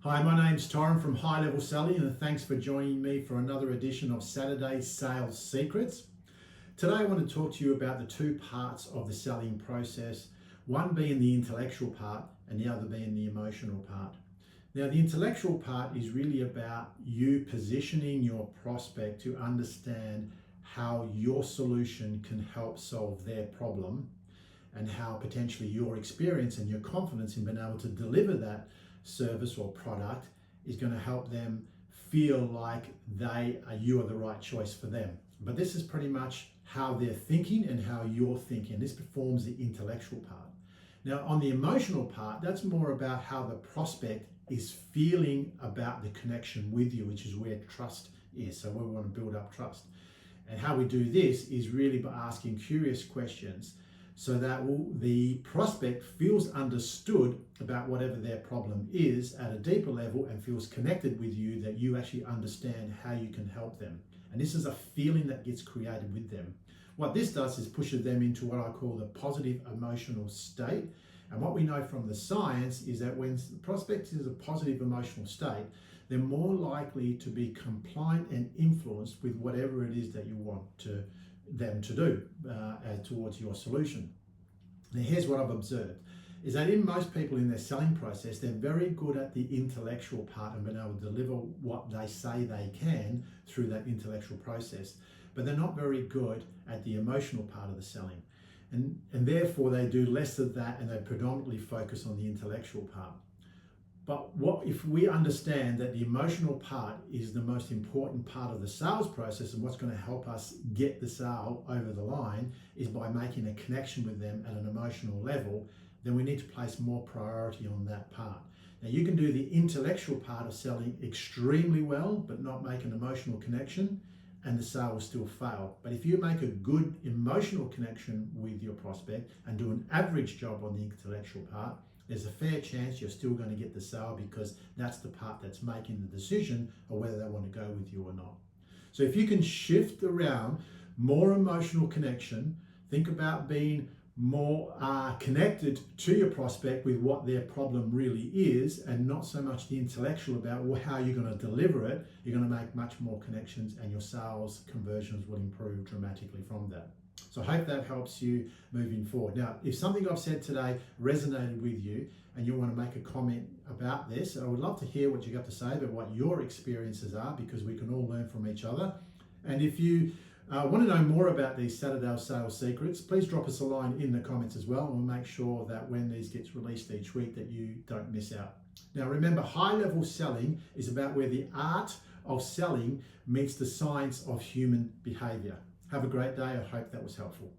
Hi, my name's Torrin from High Level Selling, and thanks for joining me for another edition of Saturday's Sales Secrets. Today I want to talk to you about the two parts of the selling process, one being the intellectual part and the other being the emotional part. Now, the intellectual part is really about you positioning your prospect to understand how your solution can help solve their problem and how potentially your experience and your confidence in being able to deliver that service or product is going to help them feel like you are the right choice for them. But this is pretty much how they're thinking and how you're thinking. This forms the intellectual part. Now, on the emotional part, that's more about how the prospect is feeling about the connection with you, which is where trust is. So we want to build up trust. And how we do this is really by asking curious questions so that the prospect feels understood about whatever their problem is at a deeper level and feels connected with you, that you actually understand how you can help them. And this is a feeling that gets created with them. What this does is pushes them into what I call the positive emotional state. And what we know from the science is that when the prospect is in a positive emotional state, they're more likely to be compliant and influenced with whatever it is that you want them to do towards your solution. Now, here's what I've observed is that in most people in their selling process, they're very good at the intellectual part and being able to deliver what they say they can through that intellectual process, but they're not very good at the emotional part of the selling. And therefore they do less of that and they predominantly focus on the intellectual part. But what if we understand that the emotional part is the most important part of the sales process, and what's going to help us get the sale over the line is by making a connection with them at an emotional level, then we need to place more priority on that part. Now, you can do the intellectual part of selling extremely well, but not make an emotional connection, and the sale will still fail. But if you make a good emotional connection with your prospect and do an average job on the intellectual part, there's a fair chance you're still going to get the sale, because that's the part that's making the decision of whether they want to go with you or not. So if you can shift around more emotional connection, think about being more connected to your prospect with what their problem really is, and not so much the intellectual about how you're going to deliver it, you're going to make much more connections and your sales conversions will improve dramatically from that. So I hope that helps you moving forward. Now, if something I've said today resonated with you and you want to make a comment about this, I would love to hear what you got to say about what your experiences are, because we can all learn from each other. And if you want to know more about these Saturday Sales Secrets, please drop us a line in the comments as well, and we'll make sure that when these gets released each week that you don't miss out. Now remember, high level selling is about where the art of selling meets the science of human behavior. Have a great day. I hope that was helpful.